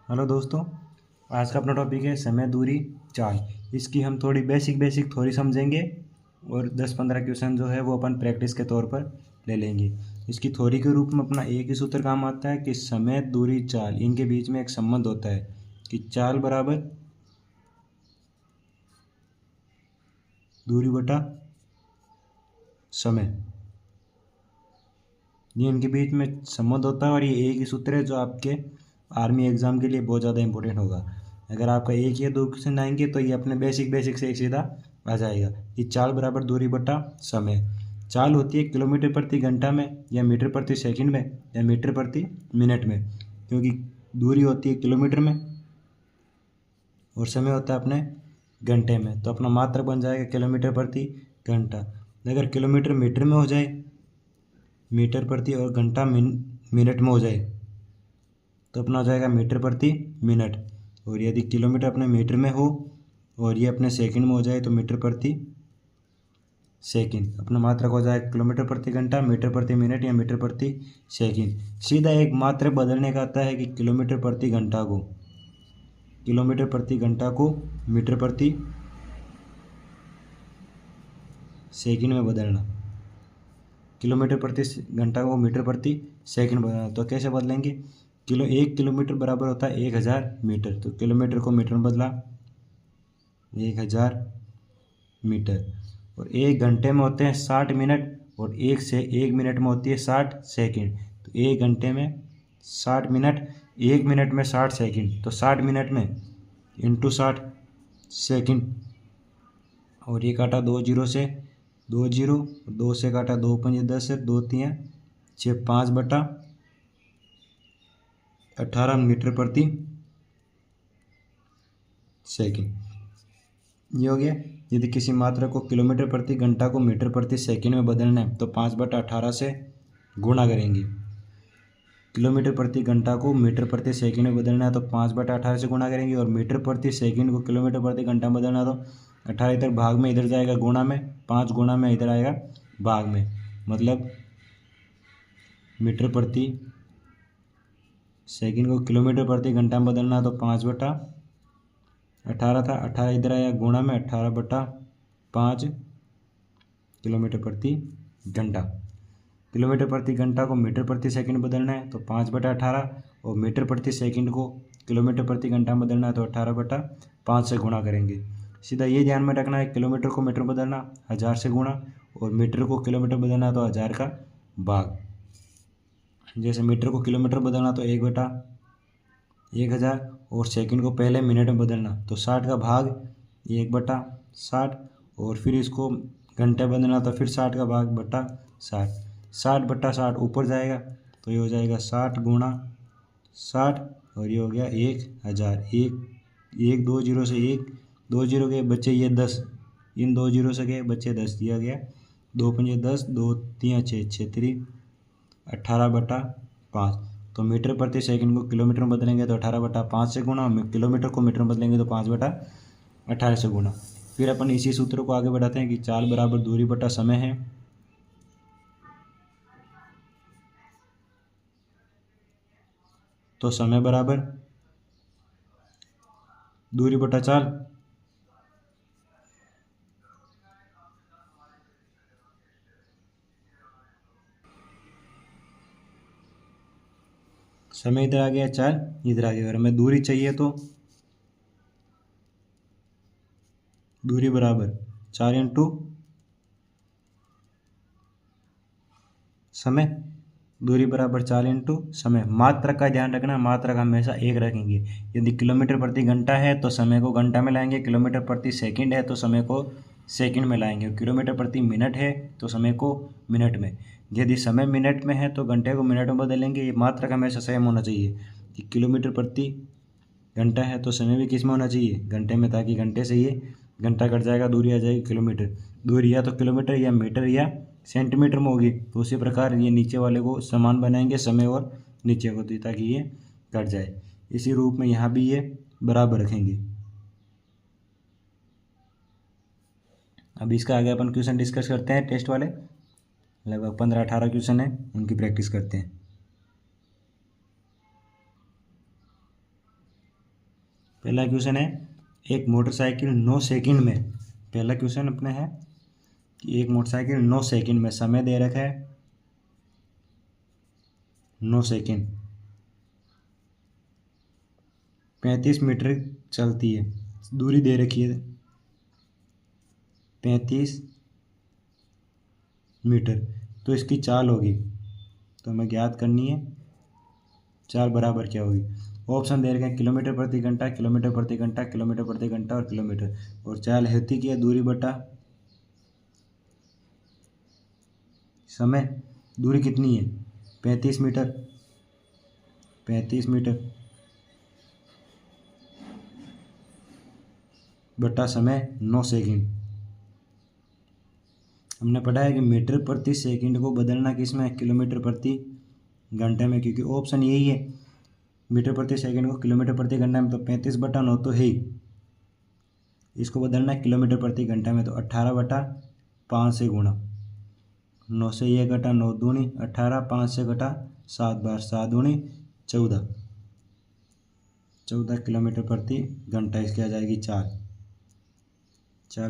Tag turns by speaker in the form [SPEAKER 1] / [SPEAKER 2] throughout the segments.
[SPEAKER 1] Hello दोस्तों। आज का अपना टॉपिक है समय, दूरी, चाल। इसकी हम थोड़ी बेसिक थोड़ी समझेंगे और 10-15 क्वेश्चन जो है वो अपन प्रैक्टिस के तौर पर ले लेंगे। इसकी थ्योरी के रूप में अपना एक ही सूत्र काम आता है कि समय, दूरी, चाल, इनके बीच में एक संबंध होता है कि चाल बराबर दूरी बटा समय। ये इनके बीच में संबंध होता है और ये एक ही सूत्र है जो आपके आर्मी एग्ज़ाम के लिए बहुत ज़्यादा इंपॉर्टेंट होगा। अगर आपका एक या दो क्वेश्चन आएंगे तो ये अपने बेसिक से एक सीधा आ जाएगा। ये चाल बराबर दूरी बटा समय। चाल होती है किलोमीटर प्रति घंटा में या मीटर प्रति सेकंड में या मीटर प्रति मिनट में, क्योंकि दूरी होती है किलोमीटर में और समय होता है अपने घंटे में। तो अपना मात्रक बन जाएगा किलोमीटर प्रति घंटा। अगर किलोमीटर मीटर में हो जाए, मीटर प्रति और घंटा मिनट में हो जाए तो अपना हो जाएगा मीटर प्रति मिनट। और यदि किलोमीटर अपने मीटर में हो और ये अपने सेकंड में हो जाए तो मीटर प्रति सेकंड। अपना मात्रक हो जाएगा किलोमीटर प्रति घंटा, मीटर प्रति मिनट या मीटर प्रति सेकंड। सीधा एक मात्रक बदलने का आता है कि किलोमीटर प्रति घंटा को मीटर प्रति सेकंड में बदलना, किलोमीटर प्रति घंटा को मीटर प्रति सेकंड बदलना। तो कैसे बदलेंगे? 1 किलोमीटर बराबर होता है 1000 मीटर, तो किलोमीटर को मीटर में बदला 1000 मीटर। और 1 घंटे में होते हैं 60 मिनट और 1 मिनट में होती है 60 सेकंड। तो 1 घंटे में 60 मिनट, 1 मिनट में 60 सेकंड, तो 60 मिनट में इंटू 60 सेकंड। और ये काटा 2 जीरो से, 2 जीरो, 2 से काटा 2 पंजे 10 है, 2 तियाँ 6, 5 बटा 18 मीटर प्रति सेकंड। ये हो गया। यदि किसी मात्रा को किलोमीटर प्रति घंटा को मीटर प्रति सेकंड में बदलना है तो 5/18 से गुणा करेंगे। किलोमीटर प्रति घंटा को मीटर प्रति सेकंड में बदलना है तो 5/18 से गुणा करेंगे। और मीटर प्रति सेकंड को किलोमीटर प्रति घंटा में बदलना है तो 18 इधर भाग में, इधर जाएगा गुणा में, 5 गुणा में इधर आएगा भाग में। मतलब मीटर प्रति सेकंड को किलोमीटर प्रति घंटा में बदलना है तो 5/18 था, 18 इधर आया गुणा में, 18/5 किलोमीटर प्रति घंटा। किलोमीटर प्रति घंटा को मीटर प्रति सेकंड बदलना है तो 5/18 और मीटर प्रति सेकंड को किलोमीटर प्रति घंटा में बदलना है तो 18/5 से गुणा करेंगे। सीधा ये ध्यान में रखना है, किलोमीटर को मीटर बदलना 1000 से गुणा और मीटर को किलोमीटर बदलना तो 1000 का भाग। जैसे मीटर को किलोमीटर बदलना तो 1/1000 और सेकंड को पहले मिनट में बदलना तो 60 का भाग 1/60 और फिर इसको घंटे बदलना तो फिर 60 का भाग बटा 60। 60/60 ऊपर जाएगा तो ये हो जाएगा 60 गुणा 60 और ये हो गया 1000। एक 2 जीरो से 2 जीरो के बच्चे ये 10, इन 2 जीरो से के बच्चे 10 दिया गया, 2 पंजे 10, 2 तियाँ 6, 6 18/5। तो मीटर प्रति सेकंड को किलोमीटर में बदलेंगे तो 18/5 से गुणा, किलोमीटर को मीटर में बदलेंगे तो 5/18 से गुणा। फिर अपन इसी सूत्र को आगे बढ़ाते हैं कि चाल बराबर दूरी बटा समय है। तो समय बराबर दूरी बटा चाल। समय इधर आ गया, चाल इधर आ गया। अगर हमें दूरी चाहिए तो दूरी बराबर 4 इंटू समय। दूरी बराबर 4 इंटू समय। मात्रक का ध्यान रखना, मात्रक हमेशा एक रखेंगे। यदि किलोमीटर प्रति घंटा है तो समय को घंटा में लाएंगे, किलोमीटर प्रति सेकंड है तो समय को सेकंड में लाएंगे, किलोमीटर प्रति मिनट है तो समय को मिनट में। यदि समय मिनट में है तो घंटे को मिनट में बदलेंगे। ये मात्रक हमेशा सेम होना चाहिए कि किलोमीटर प्रति घंटा है तो समय भी किस में होना चाहिए, घंटे में, ताकि घंटे से ये घंटा कट जाएगा, दूरी आ जाएगी किलोमीटर। दूरी या तो किलोमीटर या मीटर या सेंटीमीटर में होगी। तो उसी प्रकार ये नीचे वाले को समान बनाएंगे, समय और नीचे को, ताकि ये कट जाए। इसी रूप में यहाँ भी ये बराबर रखेंगे। अब इसका आगे अपन क्वेश्चन डिस्कस करते हैं, टेस्ट वाले लगभग 15-18 क्वेश्चन है, उनकी प्रैक्टिस करते हैं। पहला क्वेश्चन है एक मोटरसाइकिल 9 सेकंड में, पहला क्वेश्चन अपने है कि एक मोटरसाइकिल 9 सेकंड में, समय दे रखा है 9 सेकंड, 35 मीटर चलती है, दूरी दे रखी है 35 मीटर, तो इसकी चाल होगी, तो हमें ज्ञात करनी है चाल बराबर क्या होगी। ऑप्शन दे रखे हैं किलोमीटर प्रति घंटा, किलोमीटर प्रति घंटा, किलोमीटर प्रति घंटा और किलोमीटर, और चाल होती क्या है दूरी बटा समय। दूरी कितनी है 35 मीटर, 35 मीटर बटा समय 9 सेकंड। हमने पढ़ा है कि मीटर प्रति सेकंड को बदलना किस में, किलोमीटर प्रति घंटे में, क्योंकि ऑप्शन यही है मीटर प्रति सेकंड को किलोमीटर प्रति घंटा में, तो 35 बटा 9 तो है ही, इसको बदलना है किलोमीटर प्रति घंटा में, तो 18 बटा 5 से गुणा, 9 से ये घटा 9 दूनी 18, 5 से घटा 7 बार 7 दूनी 14, 14 किलोमीटर प्रति घंटा, इसकी आ जाएगी चाल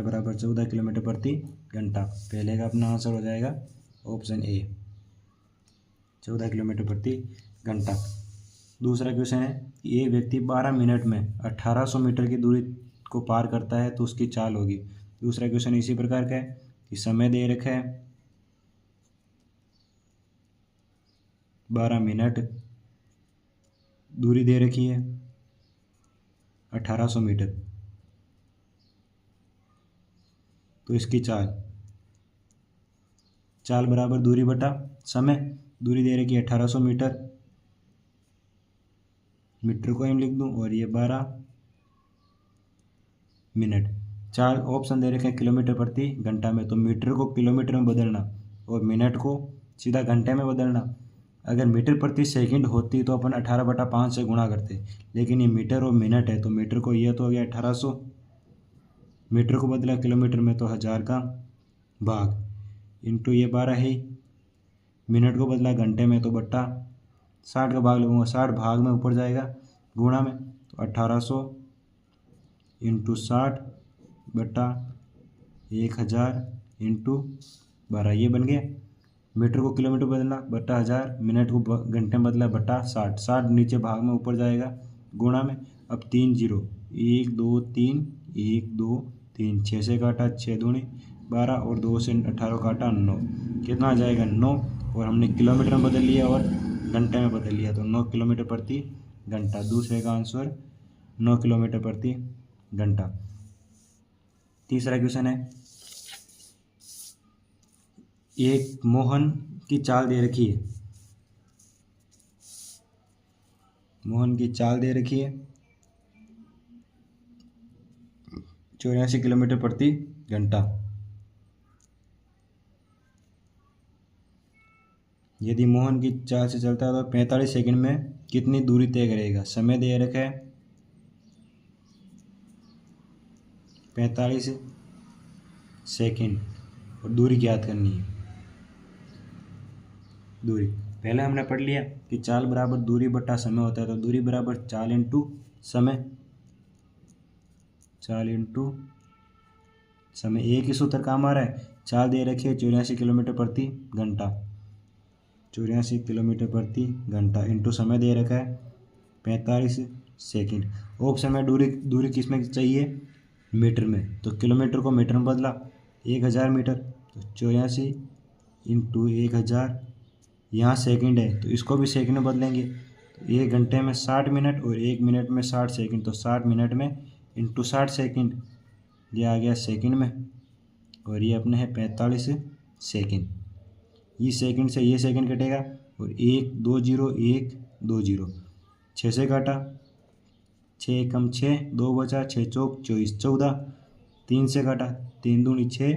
[SPEAKER 1] बराबर 14 किलोमीटर प्रति घंटा। पहले का अपना आंसर हो जाएगा ऑप्शन ए, 14 किलोमीटर प्रति घंटा। दूसरा क्वेश्चन है कि एक व्यक्ति 12 मिनट में 1800 मीटर की दूरी को पार करता है तो उसकी चाल होगी। दूसरा क्वेश्चन इसी प्रकार का है कि समय दे रखा है 12 मिनट, दूरी दे रखी है 1800 मीटर, तो इसकी चाल बराबर दूरी बटा समय। दूरी दे रखी है 1800 मीटर, मीटर को हम लिख दूं, और ये 12 मिनट। चाल ऑप्शन दे रखे हैं किलोमीटर प्रति घंटा में, तो मीटर को किलोमीटर में बदलना और मिनट को सीधा घंटे में बदलना। अगर मीटर प्रति सेकंड होती तो अपन 18 बटा 5 से गुणा करते, लेकिन ये मीटर और मिनट है, तो मीटर को ये तो हो गया 1800, मीटर को बदला किलोमीटर में तो 1000 का भाग इंटू ये 12 है, मिनट को बदला घंटे में तो बट्टा 60 का भाग लगूंगा, 60 भाग में ऊपर जाएगा गुणा में, तो 1800 इंटू 60 बट्टा 1000 इंटू 12, ये बन गया। मीटर को किलोमीटर बदलना बट्टा 1000, मिनट को घंटे में बदला बट्टा 60, 60 नीचे भाग में ऊपर जाएगा गुणा में। अब 3 जीरो 1 2 3 1 2 3, 6 से काटा 6 दूनी 12 और 2 से 18 काटा 9, कितना आ जाएगा 9, और हमने किलोमीटर में बदल लिया और घंटे में बदल लिया, तो 9 किलोमीटर प्रति घंटा। दूसरे का आंसर 9 किलोमीटर प्रति घंटा। तीसरा क्वेश्चन है एक मोहन की चाल दे रखी है, मोहन की चाल दे रखी है 84 किलोमीटर प्रति घंटा। यदि मोहन की चाल से चलता है तो 45 सेकंड में कितनी दूरी तय करेगा। समय दे रखा है 45 सेकंड और दूरी ज्ञात करनी है। दूरी पहले हमने पढ़ लिया कि चाल बराबर दूरी बटा समय होता है, तो दूरी बराबर चाल इंटू समय, चाल इंटू समय। एक ही सूत्र काम आ रहा है, चाल दे रखी है 84 किलोमीटर प्रति घंटा, 84 किलोमीटर प्रति घंटा इंटू समय दे रखा है 45 सेकंड। ऑप्शन में दूरी किस में चाहिए, मीटर में, तो किलोमीटर को मीटर में बदला 1000 मीटर, तो 84 इंटू 1000, यहाँ सेकंड है तो इसको भी सेकंड में बदलेंगे, तो 1 घंटे में 60 मिनट और 1 मिनट में 60 सेकंड, तो 60 मिनट में इंटू 60 सेकंड, ये आ गया सेकंड में, और ये अपने है 45 सेकंड। ये सेकंड से ये सेकंड कटेगा और 1 2 0 1 2 0, 6 से काटा 6 कम 6 2 बचा, 6 चौक 24 14, 3 से काटा 3 दूनी 6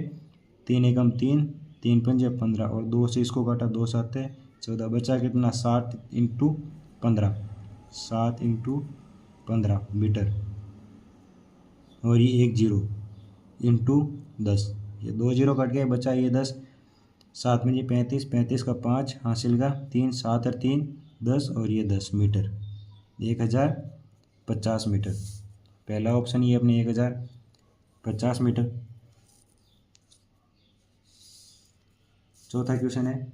[SPEAKER 1] 3 एकम 3 3 पंजे 15, और 2 से इसको काटा 2 7 14, बचा कितना 7 इंटू 15, 7 इंटू 15 मीटर, और ये 1 0 इंटू 10, ये 2 0 कट गए, बचा ये 10, 7 में ये 35, 35 का 5 हासिल का 3, 7 और 3 10, और ये 10 मीटर, 1050 मीटर। पहला ऑप्शन ये अपने 1050 मीटर। चौथा क्वेश्चन है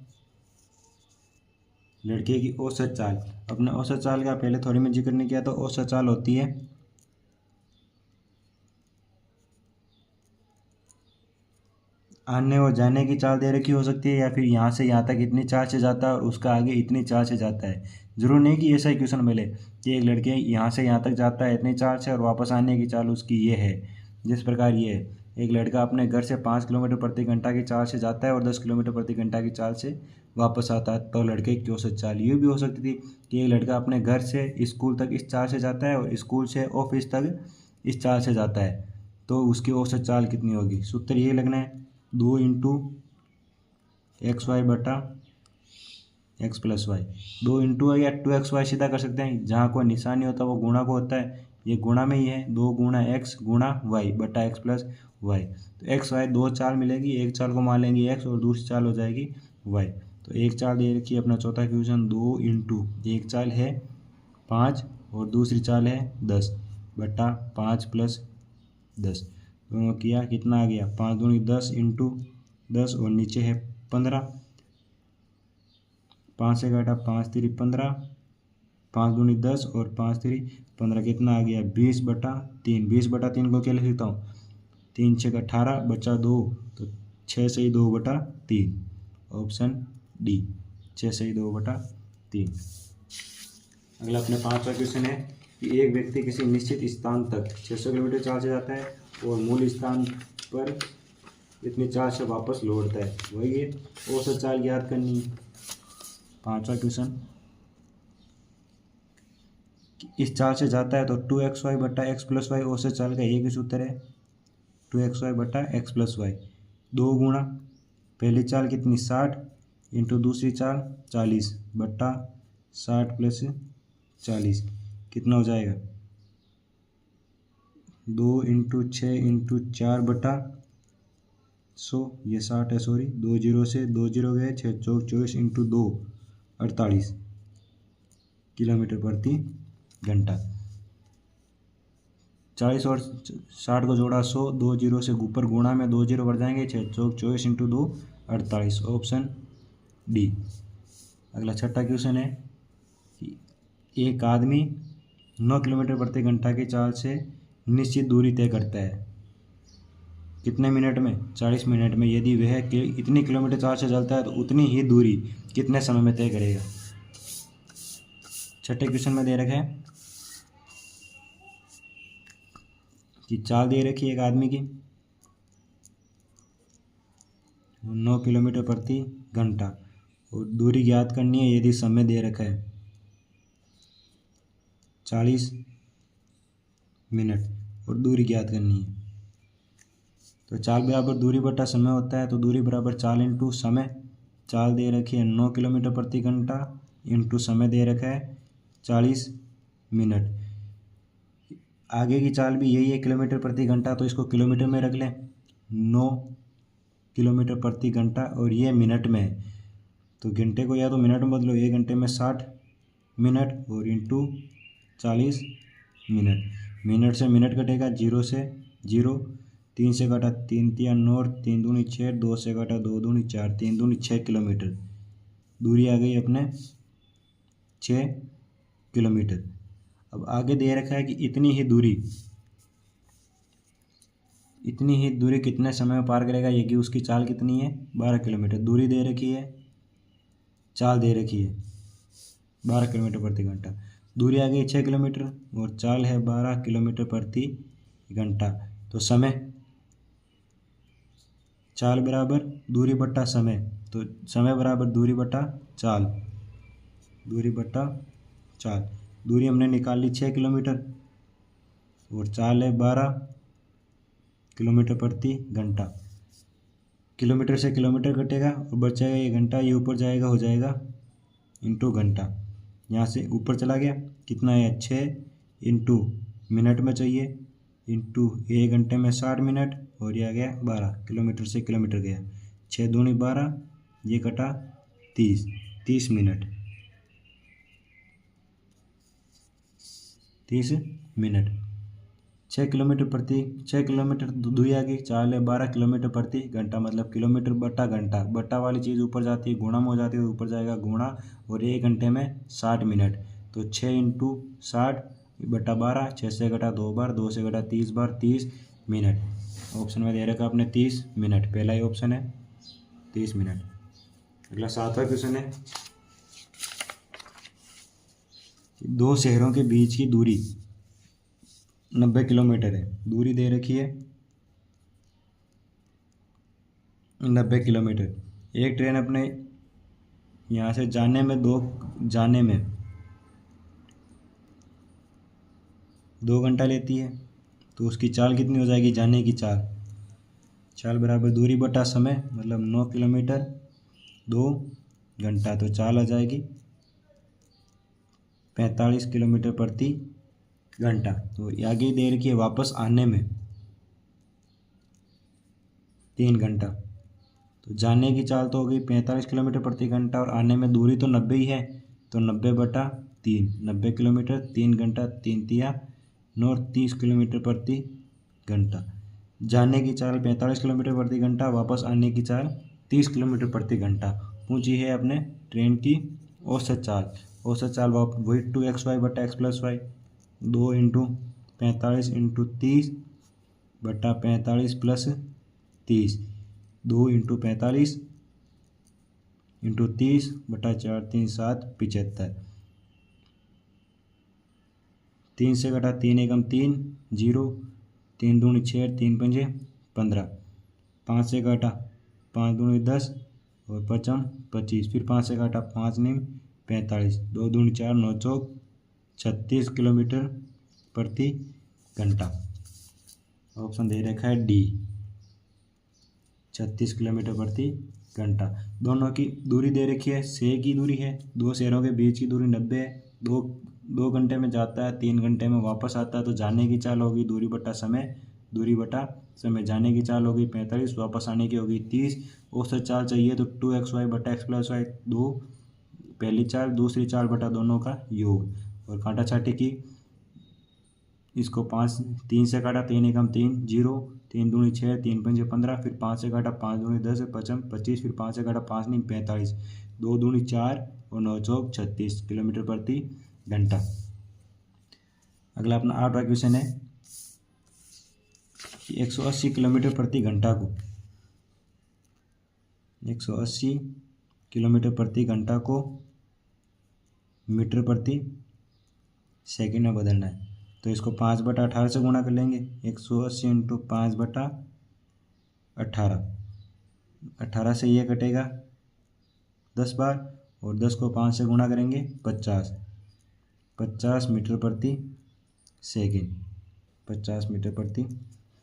[SPEAKER 1] लड़के की औसत चाल। अपने औसत चाल का पहले थोड़ी में जिक्र नहीं किया, तो औसत चाल होती है आने और जाने की चाल दे रखी हो सकती है, या फिर यहाँ से यहाँ तक इतनी चाल से जाता है और उसका आगे इतनी चाल से जाता है। जरूर नहीं कि ऐसा ही क्वेश्चन मिले कि एक लड़के यहाँ से यहाँ तक जाता है इतनी चाल से और वापस आने की चाल उसकी ये है। जिस प्रकार ये है, एक लड़का अपने घर से 5 किलोमीटर प्रति घंटा की चाल से जाता है और 10 किलोमीटर प्रति घंटा की चाल से वापस आता है, तो लड़के की औसत चाल ये भी हो सकती थी कि एक लड़का अपने घर से स्कूल तक इस चाल से जाता है और स्कूल से ऑफिस तक इस चाल से जाता है, तो उसकी औसत चाल कितनी होगी। सूत्र ये लगना है 2 इंटू एक्स वाई बटा एक्स प्लस वाई। 2 इंटू या 2xy सीधा कर सकते हैं, जहाँ कोई निशान नहीं होता वो गुणा को होता है, ये गुणा में ही है 2 गुणा एक्स गुणा वाई बटा एक्स प्लस वाई। तो एक्स वाई दो चाल मिलेगी, एक चाल को मान लेंगे एक्स और दूसरी चाल हो जाएगी वाई। तो एक चाल दे रखी है अपना चौथा क्वेश्चन 2 इंटू एक चाल है 5 और दूसरी चाल है 10 बटा 5 प्लस 10। दोनों किया कितना आ गया 5 दूनी 10 इंटू 10 और नीचे है 15। 5 से घटा 5 3 15, 5 दूनी 10 और 5 3 15, कितना आ गया 20 बटा 3। 20 बटा 3 को क्या लिख सकता हूँ 3 6 18 बचा 2, तो 6 से ही 2 बटा 3। ऑप्शन डी 6 से ही 2 बटा 3। अगला अपने 5वां क्वेश्चन है कि एक व्यक्ति किसी निश्चित स्थान तक 600 किलोमीटर चाल से जाता है और मूल स्थान पर इतनी चाल से वापस लौटता है, वही है औसत चाल ज्ञात करनी है। 5वां क्वेश्चन, इस चाल से जाता है तो 2xy बटा एक्स प्लस वाई औसत चाल का एक ही सूत्र है 2xy बटा एक्स प्लस वाई। 2 गुणा पहली चाल कितनी 60 इंटू दूसरी चाल 40 बटा 60 प्लस 40, कितना हो जाएगा 2 इंटू 6 इंटू 4 बटा 100, ये 60 है सॉरी, 2 जीरो से 2 जीरो गए 6 चौक 24 इंटू 2 48 किलोमीटर प्रति घंटा। 40 और 60 को जोड़ा 100, 2 जीरो से ऊपर गुणा में 2 जीरो बढ़ जाएंगे 6 चौक 24 इंटू 2 48। Option D. अगला छठा क्वेश्चन है कि एक आदमी 9 किलोमीटर प्रति घंटा की चाल से निश्चित दूरी तय करता है, कितने मिनट में 40 मिनट में। यदि वह इतनी किलोमीटर चाल से चलता है तो उतनी ही दूरी कितने समय में तय करेगा। छठे क्वेश्चन में दे रखा है कि चाल दे रखी है एक आदमी की 9 किलोमीटर प्रति घंटा और दूरी ज्ञात करनी है, यदि समय दे रखा है 40 मिनट और दूरी ज्ञात करनी है। तो चाल बराबर दूरी बटा समय होता है, तो दूरी बराबर चाल इंटू समय। चाल दे रखी है 9 किलोमीटर प्रति घंटा इंटू समय दे रखा है 40 मिनट। आगे की चाल भी यही है किलोमीटर प्रति घंटा, तो इसको किलोमीटर में रख लें 9 किलोमीटर प्रति घंटा और ये मिनट में है, तो घंटे को या तो मिनट में बदलो, 1 घंटे में 60 मिनट और इंटू 40 मिनट। मिनट से मिनट कटेगा, 0 से 0, 3 से घटा 3 3 9 और 3 दूनी 6, 2 से घटा 2 दूनी 4, 3 दूनी 6 किलोमीटर। दूरी आ गई अपने 6 किलोमीटर। अब आगे दे रखा है कि इतनी ही दूरी कितने समय में पार करेगा, ये कि उसकी चाल कितनी है 12 किलोमीटर। दूरी दे रखी है, चाल दे रखी है 12 किलोमीटर प्रति घंटा। दूरी आ गई 6 किलोमीटर और चाल है 12 किलोमीटर प्रति घंटा। तो समय, चाल बराबर दूरी बट्टा समय, तो समय बराबर दूरी बट्टा चाल, दूरी बट्टा चाल। दूरी हमने निकाल ली 6 किलोमीटर और चाल है 12 किलोमीटर प्रति घंटा। किलोमीटर से किलोमीटर कटेगा और बचेगा ये घंटा, ये ऊपर जाएगा हो जाएगा इंटू घंटा। यहाँ से ऊपर चला गया, कितना है 6 इंटू मिनट में चाहिए इंटू 1 घंटे में 60 मिनट और ये आ गया 12 किलोमीटर से किलोमीटर गया। 6 दूनी 12, ये कटा 30 मिनट, 30 मिनट। छः किलोमीटर दूरी आ गई, चाल है 12 किलोमीटर प्रति घंटा, मतलब किलोमीटर बटा घंटा, बटा वाली चीज़ ऊपर जाती है, गुणा में हो जाती है, ऊपर जाएगा गुणा, और 1 घंटे में 60 मिनट। तो 6 × 60 बटा 12, 6 से घटा 2 बार, 2 से घटा 30 बार, 30 मिनट। ऑप्शन में दे रखा आपने 30 मिनट, पहला ही ऑप्शन है 30 मिनट। अगला 7वां क्वेश्चन है, दो शहरों के बीच की दूरी 90 किलोमीटर है, दूरी दे रखी है 90 किलोमीटर। एक ट्रेन अपने यहाँ से जाने में 2 घंटा लेती है, तो उसकी चाल कितनी हो जाएगी, जाने की चाल बराबर दूरी बटा समय, मतलब 9 किलोमीटर 2 घंटा, तो चाल आ जाएगी 45 किलोमीटर प्रति घंटा। तो आगे दे रखी है वापस आने में 3 घंटा, तो जाने की चाल तो हो गई 45 किलोमीटर प्रति घंटा, और आने में दूरी तो 90 ही है, तो 90/3, 90 किलोमीटर 3 घंटा, 3 तिया 9, 30 किलोमीटर प्रति घंटा। जाने की चाल 45 किलोमीटर प्रति घंटा, वापस आने की चाल 30 किलोमीटर प्रति घंटा। पूछी है अपने ट्रेन की औसत चाल, वही 2xy/x+y, 2 × 45 × 30 बटा 45 + 30, 2 × 45 × 30 बटा 4, 3 7 75, 3 से घटा 3 एकम 3 0, 3 दूनी 6, 3 पंजे 15, 5 से घटा 5 दूनी 10 और 5 25, फिर 5 से घटा 5 नीम 45, 2 दूनी 4, 9 चौक 36 किलोमीटर प्रति घंटा। ऑप्शन दे रखा है डी, 36 किलोमीटर प्रति घंटा। दोनों की दूरी दे रखी है, से की दूरी है, दो शहरों के बीच की दूरी 90 है, 2 घंटे में जाता है, 3 घंटे में वापस आता है, तो जाने की चाल होगी दूरी बटा समय, जाने की चाल होगी 45, वापस आने की होगी 30। औसत चाल चाहिए तो 2xy/x+y, 2 पहली चाल, दूसरी चाल बटा दोनों का योग, और कांटा छाटी की इसको 3 से काटा, 3 एकम 3 0, 3 दूनी 6, 3 पंजे 15, फिर 5 से काटा 5 दूनी 10, 5 25, फिर 5 से काटा 5 नीम 45, 2 दूनी 4 और 9 चौक 36 किलोमीटर प्रति घंटा। अगला अपना 8वां क्वेश्चन है कि 180 किलोमीटर प्रति घंटा को 180 किलोमीटर प्रति घंटा को मीटर प्रति सेकंड में बदलना है, तो इसको 5/18 से गुणा कर लेंगे। 180 × 5/18, 18 से ये कटेगा 10 बार, और 10 को 5 से गुणा करेंगे 50 मीटर प्रति सेकंड, 50 मीटर प्रति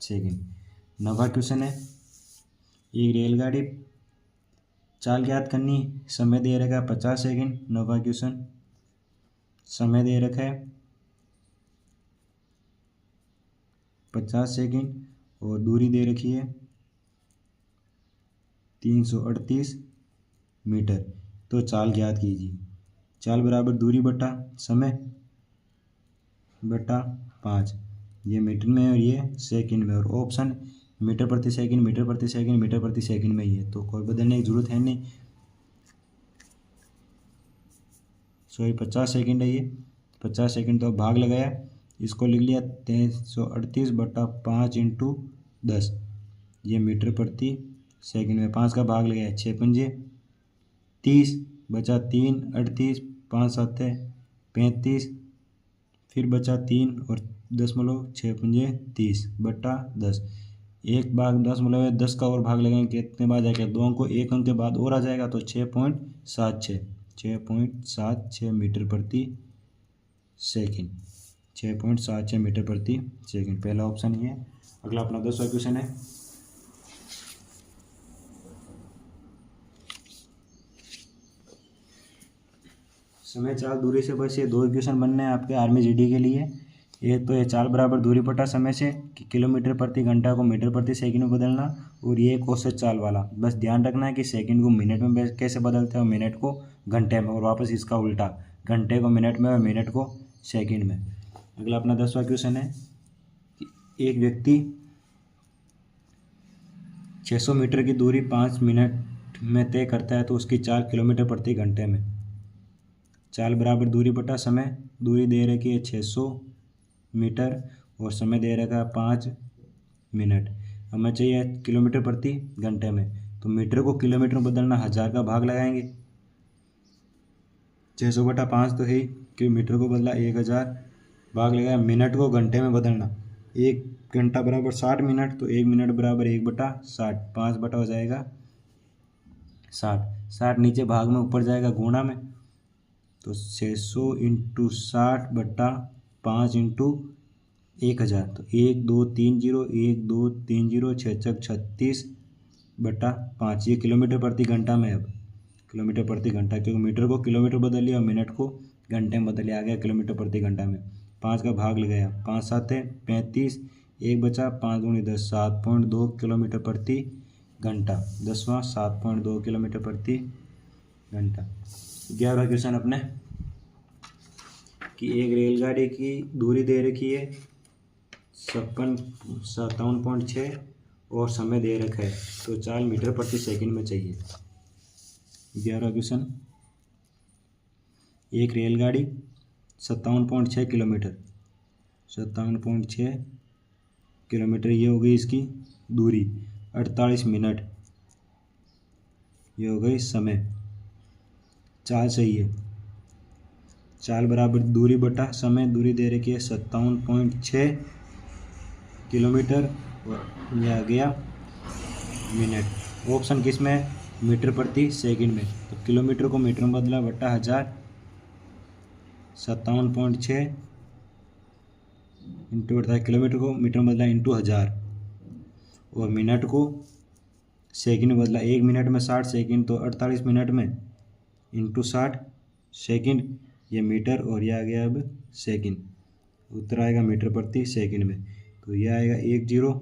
[SPEAKER 1] सेकंड। 9वां क्वेश्चन है, एक रेलगाड़ी चाल ज्ञात करनी, समय दे रखा है 50 सेकंड। 9वां क्वेश्चन, समय दे रखा है 50 सेकंड, और दूरी दे रखी है 338 मीटर। तो चाल ज्ञात कीजिए। चाल बराबर दूरी बटा समय बटा 5, ये मीटर में है और ये सेकंड में, और ऑप्शन मीटर प्रति सेकंड, मीटर प्रति सेकंड, मीटर प्रति सेकंड में ही है, तो कोई बदलने की जरूरत है नहीं। 50 सेकंड है ये, 50 सेकंड तो भाग लगाया, इसको लिख लिया 338/5 × 10, ये मीटर प्रति सेकंड में। 5 का भाग लगाया, 6 पंजे 30, बचा 3 38, 5 7 35, फिर बचा 3 और 0.6 पंजे 30 बटा 10, 1/10 का और भाग लगाएंगे कितने बाद आएगा, 2 अंक को 1 अंक के बाद और आ जाएगा, तो 6.76 मीटर प्रति सेकंड, 6.76 मीटर प्रति सेकंड, पहला ऑप्शन ये। अगला अपना 10वां क्वेश्चन है, समय चाल दूरी से बस ये 2 इक्वेशन बनने हैं आपके आर्मी जीडी के लिए। एक तो ये चाल बराबर दूरी बटा समय से कि किलोमीटर प्रति घंटा को मीटर प्रति सेकंड में बदलना, और ये एक औसत चाल वाला। बस ध्यान रखना है कि सेकंड को मिनट में कैसे बदलते हैं और मिनट को घंटे में, और वापस इसका उल्टा, घंटे को मिनट में और मिनट को सेकंड में। अगला अपना 10वां क्वेश्चन है, एक व्यक्ति 600 मीटर की दूरी 5 मिनट में तय करता है तो उसकी चाल किलोमीटर प्रति घंटे में। चाल बराबर दूरी बटा समय। दूरी दे रखी है 600 मीटर और समय दे रखा है 5 मिनट। हमें चाहिए किलोमीटर प्रति घंटे में, तो मीटर को किलोमीटर में बदलना 1000 का भाग लगाएंगे। 600 बटा 5 तो है ही, कि मीटर को बदला 1000 भाग लगाया। मिनट को घंटे में बदलना, 1 घंटा बराबर 60 मिनट, तो 1 मिनट बराबर 1/60, 5 बटा हो जाएगा 60। 60 नीचे भाग में, ऊपर जाएगा गुणा में, तो 600 इंटू 60 बटा 5 इंटू 1000, तो 1 2 3 0 1 2 3 0 6 छक 36 बटा 5। ये किलोमीटर प्रति घंटा में। अब किलोमीटर प्रति घंटा, क्योंकि मीटर को किलोमीटर बदल लिया और मिनट को घंटे में बदल लिया, आ गया किलोमीटर प्रति घंटा में। 5 का भाग लगाया, 5 7 है 35, 1 बचा, 5 दूनी 10, 7.2 किलोमीटर प्रति घंटा। 10वां 7.2 किलोमीटर प्रति घंटा। 11वां क्वेश्चन अपने कि एक रेलगाड़ी की दूरी दे रखी है 57.6 और समय दे रखा है, तो चाल मीटर प्रति सेकंड में चाहिए। 11वां क्वेश्चन, एक रेलगाड़ी 57.6 किलोमीटर, 57.6 किलोमीटर ये हो गई इसकी दूरी, 48 मिनट ये हो गई समय। चाल चाहिए, चाल बराबर दूरी बटा समय। दूरी दे रखी है 57.6 किलोमीटर और यह आ गया मिनट। ऑप्शन किस में? मीटर प्रति सेकंड में, तो किलोमीटर को मीटर में बदला बटा 1000, 57.6 इंटू 48, किलोमीटर को मीटर में बदला इंटू 1000 और मिनट को सेकंड में बदला। 1 मिनट में 60 सेकंड, तो 48 मिनट में इंटू 60 सेकंड, ये मीटर और यह आ गया अब सेकंड। उत्तर आएगा मीटर प्रति सेकंड में, तो यह आएगा 10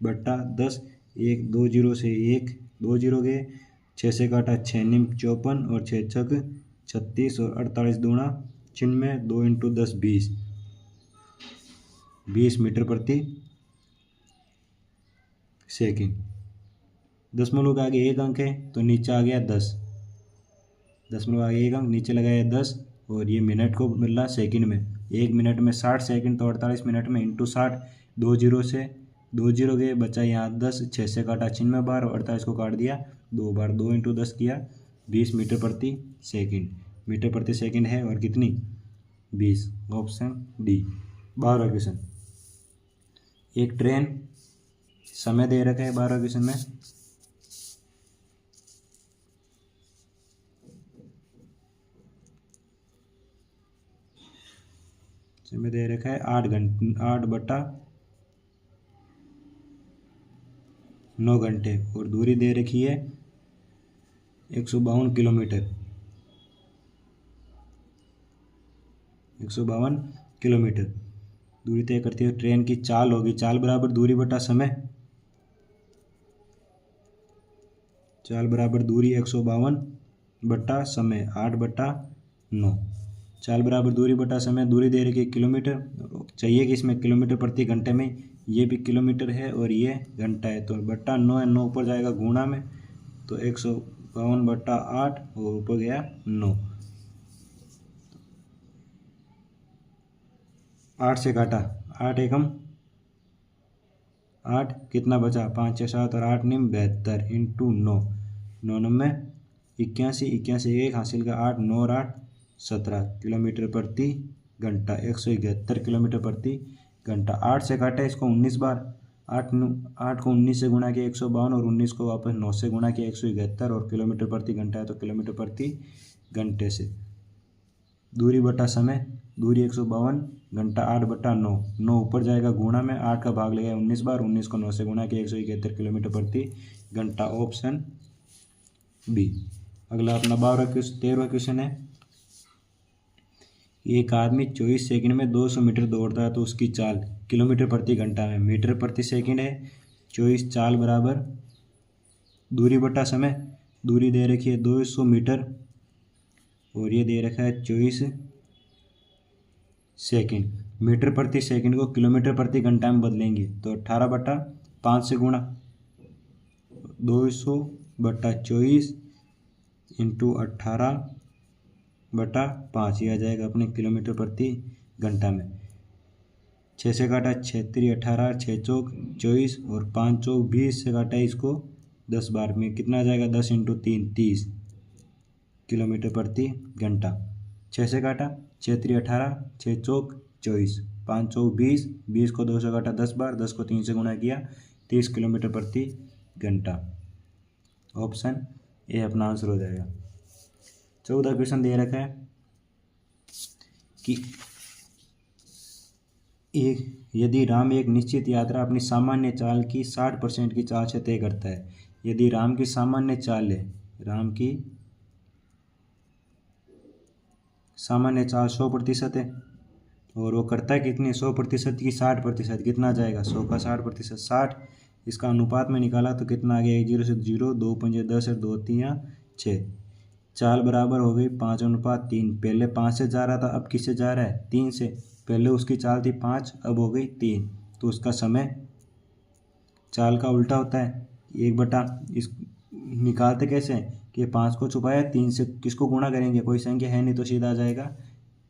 [SPEAKER 1] बटा 10। 1 2 0 से 1 2 0 गए, 6 से काटा 6 निम 54 और 6 छक 36 और 48 दूना 96, 2 इंटू 10 20 मीटर प्रति सेकंड। दशमलव के आगे 1 अंक है तो नीचे आ गया 10, दशमलव आगे 1 अंक, नीचे लगाया 10 और ये मिनट को मिला सेकंड में। 1 मिनट में 60 सेकंड, तो 48 मिनट में इंटू 60। 2 0 से 2 0 गए, बचा यहाँ 10, 6 से काटा 96 बार और 48 को काट दिया 2 बार, 2 इंटू 10 किया 20 मीटर प्रति सेकंड। मीटर प्रति सेकंड है और कितनी? 20। Option D. 12वां क्वेश्चन, एक ट्रेन, समय दे रखा है 12वां क्वेश्चन में, समय दे रखा है 8 बटा 9 घंटे और दूरी दे रखी है 152 किलोमीटर, 152 किलोमीटर दूरी तय करती है। ट्रेन की चाल होगी, चाल बराबर दूरी बटा समय। चाल बराबर दूरी 152 बटा समय, 8 बटा 9। चाल बराबर दूरी बटा समय, दूरी दे रखी है किलोमीटर, चाहिए कि इसमें किलोमीटर प्रति घंटे में, ये भी किलोमीटर है और ये घंटा है, तो बटा 9 है, 9 ऊपर जाएगा गुणा में, तो 152 बटा 8 और ऊपर गया 9। 8 से काटा, 8 एकम 8, कितना बचा? 5 6 7 और 8 निम 72 इंटू 9, 9 9 81, 81 1 हासिल का 8, 9 और 8 17 किलोमीटर प्रति घंटा, 171 किलोमीटर प्रति घंटा। 8 से काटा इसको 19 बार, 8 को 19 से गुणा किया 152 और 19 को वापस 9 से गुणा किया 171 और किलोमीटर प्रति घंटा है, तो किलोमीटर प्रति घंटे से। दूरी बटा समय, दूरी 152, घंटा 8 बटा 9, 9 ऊपर जाएगा गुणा में, 8 का भाग लगाया 19 बार, 19 को 9 से गुणा किया 171 किलोमीटर प्रति घंटा। Option B. अगला अपना 13वां क्वेश्चन है, एक आदमी 24 सेकंड में 200 मीटर दौड़ता है तो उसकी चाल किलोमीटर प्रति घंटा में, मीटर प्रति सेकंड है। 24 चाल बराबर दूरी बटा समय, दूरी दे रखी है 200 मीटर और ये दे रखा है 24 सेकंड। मीटर प्रति सेकंड को किलोमीटर प्रति घंटा में बदलेंगे तो 18/5 से गुणा 200/24 इंटू 18/5 ये आ जाएगा अपने किलोमीटर प्रति घंटा में। 6 से काटा 6 3 18, 6 चौक 24 और 5 चौक 20 से काटा इसको 10 बार में कितना आ जाएगा 10 इंटू 3 30 किलोमीटर प्रति घंटा। 6 से काटा 6 3 18, 6 चौक 24, 5 चौक 20, 20 को 2 से काटा 10 बार, 10 को 3 से गुणा किया 30 किलोमीटर प्रति घंटा। ऑप्शन ए अपना आंसर हो जाएगा। 14 क्वेश्चन दे रखा है कि यदि राम एक निश्चित यात्रा अपनी सामान्य चाल की 60% की चाल से तय करता है। यदि राम की सामान्य चाल है, राम की सामान्य चाल 100% है और वो करता है कितनी 100% की 60%, कितना आ जाएगा 100 का 60%, 60 इसका अनुपात में निकाला तो कितना आ गया 0 से 0, 2 पंजे 10 और 2 3 6। चाल बराबर हो गई 5:3। पहले 5 से जा रहा था, अब किससे जा रहा है 3 से। पहले उसकी चाल थी 5, अब हो गई 3, तो उसका समय चाल का उल्टा होता है। 1 इस निकालते कैसे कि 5 को छुपाया 3 से, किसको गुणा करेंगे कोई संख्या है नहीं तो सीधा आ जाएगा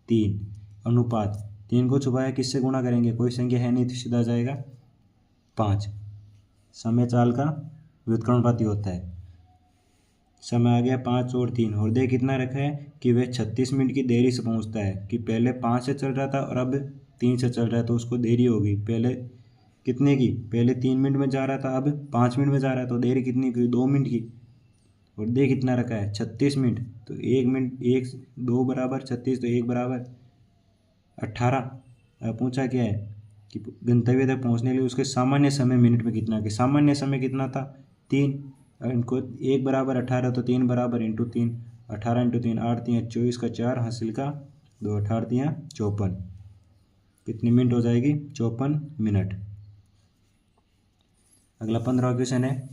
[SPEAKER 1] 3 अनुपात 3 को छुपाया किससे गुणा करेंगे कोई संख्या है नहीं तो सीधा आ जाएगा 5। समय चाल का व्युत्क्रमानुपाती होता है। समय आ गया 5 और 3 और देख कितना रखा है कि वह 36 मिनट की देरी से पहुंचता है। कि पहले 5 से चल रहा था और अब 3 से चल रहा है तो उसको देरी होगी। पहले कितने की, पहले 3 मिनट में जा रहा था, अब 5 मिनट में जा रहा है तो देरी कितनी की 2 मिनट की। और देख कितना रखा है 36 मिनट, तो 1 मिनट 1 2 बराबर 36 तो 1 बराबर 18। अब पूछा क्या है कि गंतव्य तक पहुंचने के लिए उसके सामान्य समय मिनट में कितना, कि सामान्य समय कितना था 3, इनको 1 बराबर 18 तो 3 बराबर इंटू 3, 18 इंटू 3 8 3 24 का 4 हासिल का 2 18 3 54, कितनी मिनट हो जाएगी 54 मिनट। अगला 15वां क्वेश्चन है।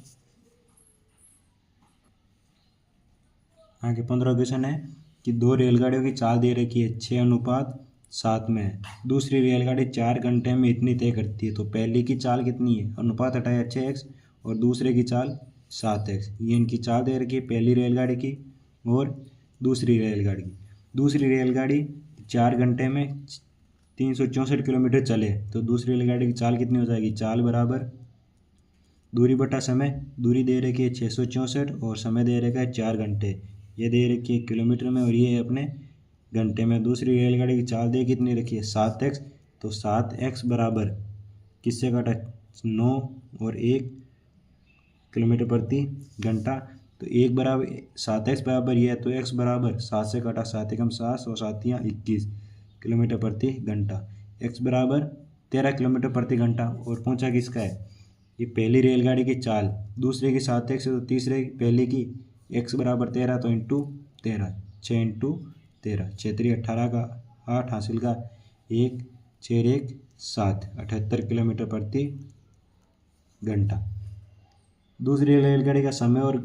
[SPEAKER 1] आगे 15वां क्वेश्चन है कि 2 रेलगाड़ियों की चाल दे रखी है 6:7 में है। दूसरी रेलगाड़ी 4 घंटे में इतनी तय करती है तो पहली की चाल कितनी है, अनुपात हटाया 6x और दूसरे की चाल 7x। ये इनकी चाल दे रखी है पहली रेलगाड़ी की और दूसरी रेलगाड़ी की। दूसरी रेलगाड़ी 4 घंटे में 364 किलोमीटर चले तो दूसरी रेलगाड़ी की चाल कितनी हो जाएगी, चाल बराबर दूरी बटा समय। दूरी दे रखी है 664 और समय दे रखा है 4 घंटे। ये दे रखी है किलोमीटर में और ये है अपने घंटे में। दूसरी रेलगाड़ी की चाल दे कितनी रखी है 7x, तो 7x बराबर किससे काटा 9 और 1 किलोमीटर प्रति घंटा। तो 1 बराबर 7x बराबर ये है तो x बराबर 7 से काटा 7 एकम 7 और 7 21 किलोमीटर प्रति घंटा। x बराबर 13 किलोमीटर प्रति घंटा। और पूछा किसका है, ये पहली रेलगाड़ी की चाल, दूसरे की 7x तो तीसरे पहले की x बराबर 13 तो इंटू 13, 6 इंटू 13, 6 3 18 का 8 हासिल का 1 6 1 7 78 किलोमीटर प्रति घंटा। दूसरी रेलगाड़ी का समय और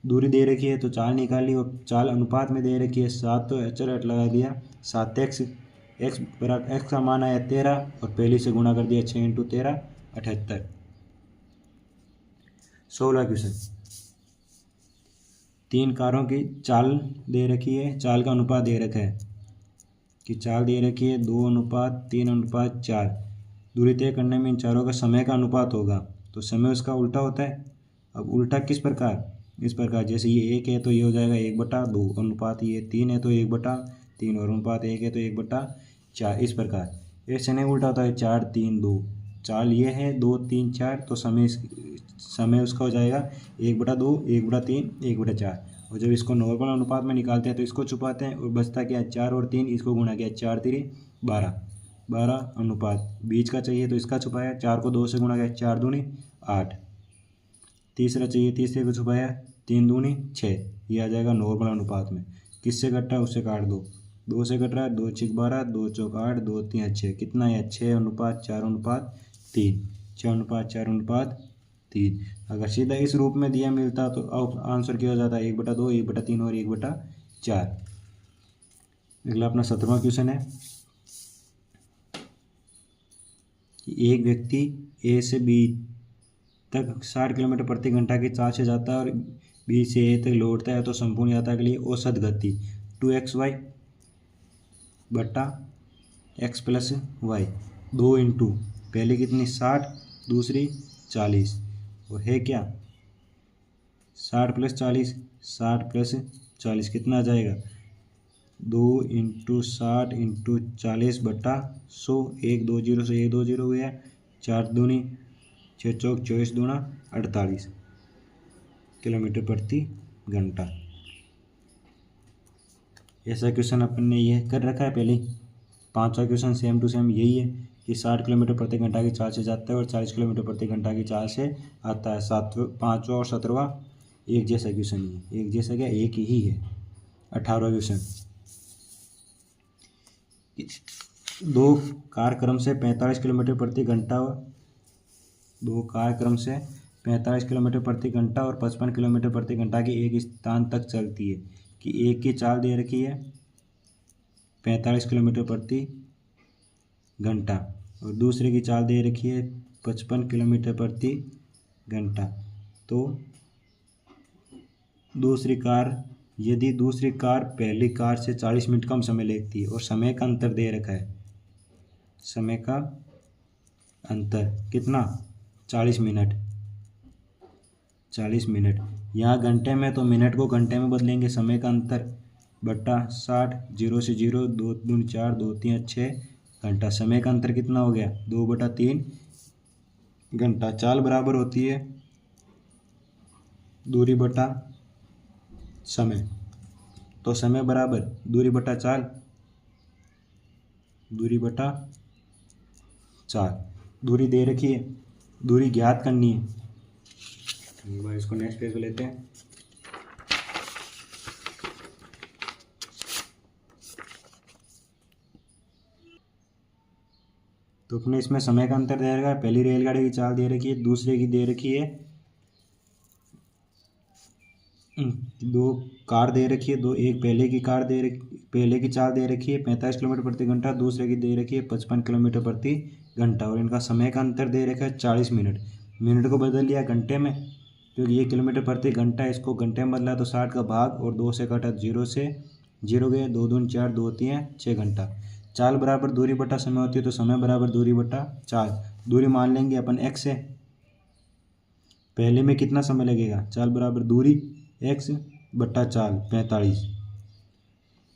[SPEAKER 1] दूरी दे रखी है तो चाल निकाली और चाल अनुपात में दे रखी है 7 तो चलो लगा दिया 7x, x बराबर x का मान आया 13 और पहली से गुणा कर दिया 6 इंटू 13 78। 16 क्वेश्चन। 3 कारों की चाल दे रखी है, चाल का अनुपात दे रखा है कि चाल दे रखी है 2:3:4। दूरी तय करने में इन चारों का समय का अनुपात होगा तो समय उसका उल्टा होता है। अब उल्टा किस प्रकार, इस प्रकार जैसे ये 1 है तो ये हो जाएगा 1/2 अनुपात, ये 3 है तो 1/3 और अनुपात 1 है तो 1/4। इस प्रकार ऐसे नहीं उल्टा होता है 4 3 2। चाल ये है 2 3 4 तो समय उसका हो जाएगा 1/2 1/3 1/4। और जब इसको नॉर्मल अनुपात में निकालते हैं तो इसको छुपाते हैं और बचता क्या है 4 और 3, इसको गुणा किया 4 3 12, 12 अनुपात बीच का चाहिए तो इसका छुपाया, 4 को 2 से गुणा किया 4 दूनी 8। तीसरा चाहिए, तीसरे को छुपाया 3 दूनी 6, ये आ जाएगा नॉर्मल अनुपात में। किससे कट रहा है उससे काट दो, 2 से कट रहा है 2 6 12 2 चौक 8 2 3 6, कितना है 6:4:3, 6:4:3। अगर सीधा इस रूप में दिया मिलता तो अब आंसर क्या हो जाता है 1/2 1/3 और 1/4। अगला अपना 17वां क्वेश्चन है कि एक व्यक्ति ए से बी तक 60 किलोमीटर प्रति घंटा की चाल से जाता है और बी से ए तक लौटता है, तो संपूर्ण यात्रा के लिए औसत गति 2xy बटा x प्लस वाई 2 इंटू पहले कितनी 60 दूसरी 40 और है क्या 60 प्लस 40 60 प्लस 40 कितना आ जाएगा 2 इंटू 60 इंटू 40 बटा 100 1 2 0 से 1 2 0 हुआ 4 दूनी 6 चौक 24 दूना 48 किलोमीटर प्रति घंटा। ऐसा क्वेश्चन अपन ने ये कर रखा है पहले। पांचवा क्वेश्चन सेम टू सेम यही है कि 60 किलोमीटर प्रति घंटा की चाल से जाता है और 40 किलोमीटर प्रति घंटा की चाल से आता है। पाँचवा और 17वां एक जैसा क्वेश्चन है, एक जैसा क्या एक ही है। 18वां क्वेश्चन, दो कार क्रम से 45 किलोमीटर प्रति घंटा और 55 किलोमीटर प्रति घंटा की एक स्थान तक चलती है कि एक की चाल दे रखी है 45 किलोमीटर प्रति घंटा और दूसरे की चाल दे रखी है 55 किलोमीटर प्रति घंटा। तो यदि दूसरी कार पहली कार से 40 मिनट कम समय लेती है और समय का अंतर दे रखा है, समय का अंतर कितना 40 मिनट, यहाँ घंटे में तो मिनट को घंटे में बदलेंगे, समय का अंतर बटा 60 0 से 0 2 दूनी 4 2 3 6 घंटा। समय का अंतर कितना हो गया 2/3 घंटा। चाल बराबर होती है दूरी बटा समय, तो समय बराबर दूरी बटा चाल, दूरी दे रखी है, दूरी ज्ञात करनी है। एक बार इसको नेक्स्ट पेज पे लेते हैं। तो अपने इसमें समय का अंतर दे रखा है, पहली रेलगाड़ी की चाल दे रखी है, दूसरे की दे रखी है, दो कार दे रखी है, एक पहले की चाल दे रखी है 45 किलोमीटर प्रति घंटा, दूसरे की दे रखी है 55 किलोमीटर प्रति घंटा और इनका समय का अंतर दे रखा है 40 मिनट। मिनट को बदल लिया घंटे में क्योंकि ये किलोमीटर प्रति घंटा है, इसको घंटे में बदला तो 60 का भाग और 2 से काटा 0 से 0 गए, 2 दूनी 4 2 3 6 घंटा। चाल बराबर दूरी बटा समय होती है, तो समय बराबर दूरी बटा चाल। दूरी मान लेंगे अपन x है, पहले में कितना समय लगेगा, चाल बराबर दूरी x बटा चाल 45,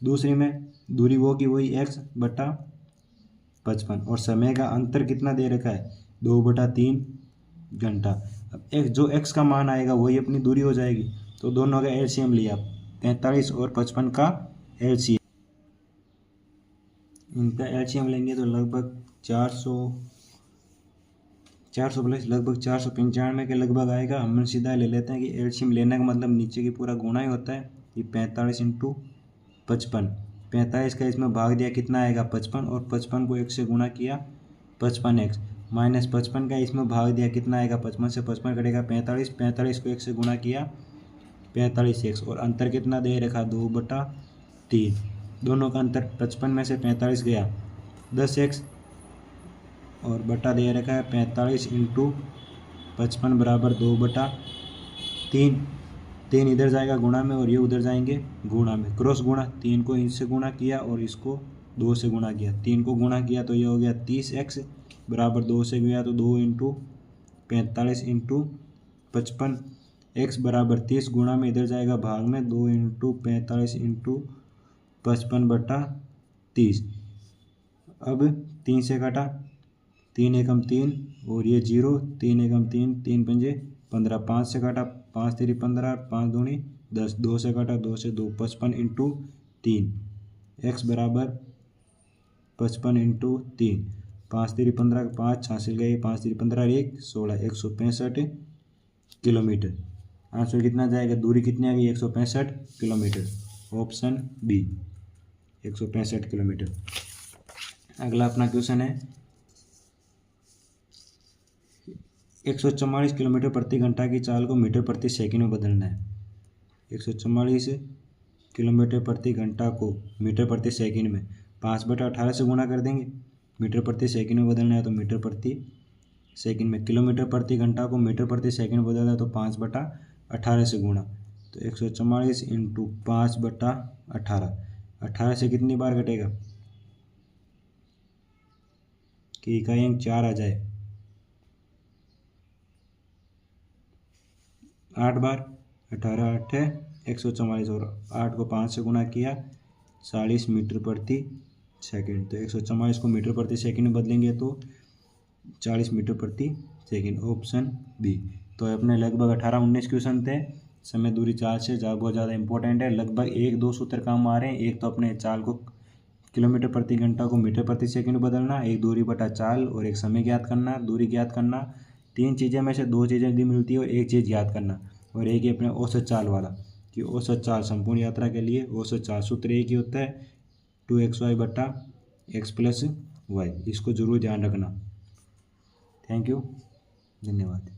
[SPEAKER 1] दूसरी में दूरी वो की वही x बटा 55 और समय का अंतर कितना दे रखा है 2/3 घंटा। अब जो x का मान आएगा वही अपनी दूरी हो जाएगी, तो दोनों का एलसीएम लिया 45 और 55 का एलसीएम, इनका एलसीएम लेंगे तो लगभग 400 प्लस लगभग 495 के लगभग आएगा। हम सीधा ले लेते हैं कि एलसीएम लेने का मतलब नीचे की पूरा गुणा ही होता है। ये 45 इंटू 55, 45 का इसमें भाग दिया कितना आएगा 55 और 55 को 1 से गुणा किया 55x माइनस 55 का इसमें भाग दिया कितना आएगा 55 से 55 कटेगा 45, 45 को 1 से गुणा किया 45x और अंतर कितना दे रखा 2/3, दोनों का अंतर 55 में से 45 गया 10x और बटा दे रखा है 45 इंटू 55 बराबर 2/3। 3 इधर जाएगा गुणा में और ये उधर जाएंगे गुणा में, क्रॉस गुणा, 3 को इससे गुणा किया और इसको 2 से गुणा किया, 3 को गुणा किया तो ये हो गया 30x बराबर 2 से गया तो 2 इंटू 45 इंटू 55 x बराबर 30 गुणा में इधर जाएगा भाग में 2 इंटू 45 इंटू 55/30। अब 3 से काटा 3 एकम 3 और ये 0, 3 एकम 3 3 पंजे 15, 5 से काटा 5 3 15 5 दूनी 10, 2 से काटा 2 से 2 55 इंटू 3 x बराबर 55 इंटू 3, 5 3 15 5 हासिल गए 5 3 15 1 16 165 किलोमीटर। आंसर कितना जाएगा, दूरी कितनी आ गई 165 किलोमीटर, ऑप्शन बी 165 किलोमीटर। अगला अपना क्वेश्चन है 144 किलोमीटर प्रति घंटा की चाल को मीटर प्रति सेकंड में बदलना है। 144 किलोमीटर प्रति घंटा को मीटर प्रति सेकंड में 5/18 से गुणा कर देंगे मीटर प्रति सेकंड में बदलना है तो मीटर प्रति सेकंड में, किलोमीटर प्रति घंटा को मीटर प्रति सेकंड बदलना है तो 5/18 से गुणा, तो 144 इंटू 5/18, 18 से कितनी बार घटेगा कि इकाई अंक 4 आ जाए, 8 बार, 18 8 है 144 और 8 को 5 से गुणा किया 40 मीटर प्रति सेकंड, तो 144 को मीटर प्रति सेकंड में बदलेंगे तो 40 मीटर प्रति सेकंड, ऑप्शन बी। तो अपने लगभग 18-19 क्वेश्चन थे। समय दूरी चाल से बहुत ज़्यादा इंपॉर्टेंट है, लगभग 1-2 सूत्र काम आ रहे हैं। एक तो अपने चाल को किलोमीटर प्रति घंटा को मीटर प्रति सेकंड बदलना, एक दूरी बटा चाल और एक समय ज्ञात करना, दूरी ज्ञात करना। 3 चीज़ें में से 2 चीज़ें यदि मिलती है और एक चीज़ ज्ञात करना, और एक ही अपने औसत चाल वाला कि औसत चाल संपूर्ण यात्रा के लिए औसत चाल सूत्र एक ही होता है 2xy/x + y। इसको जरूर ध्यान रखना। थैंक यू, धन्यवाद।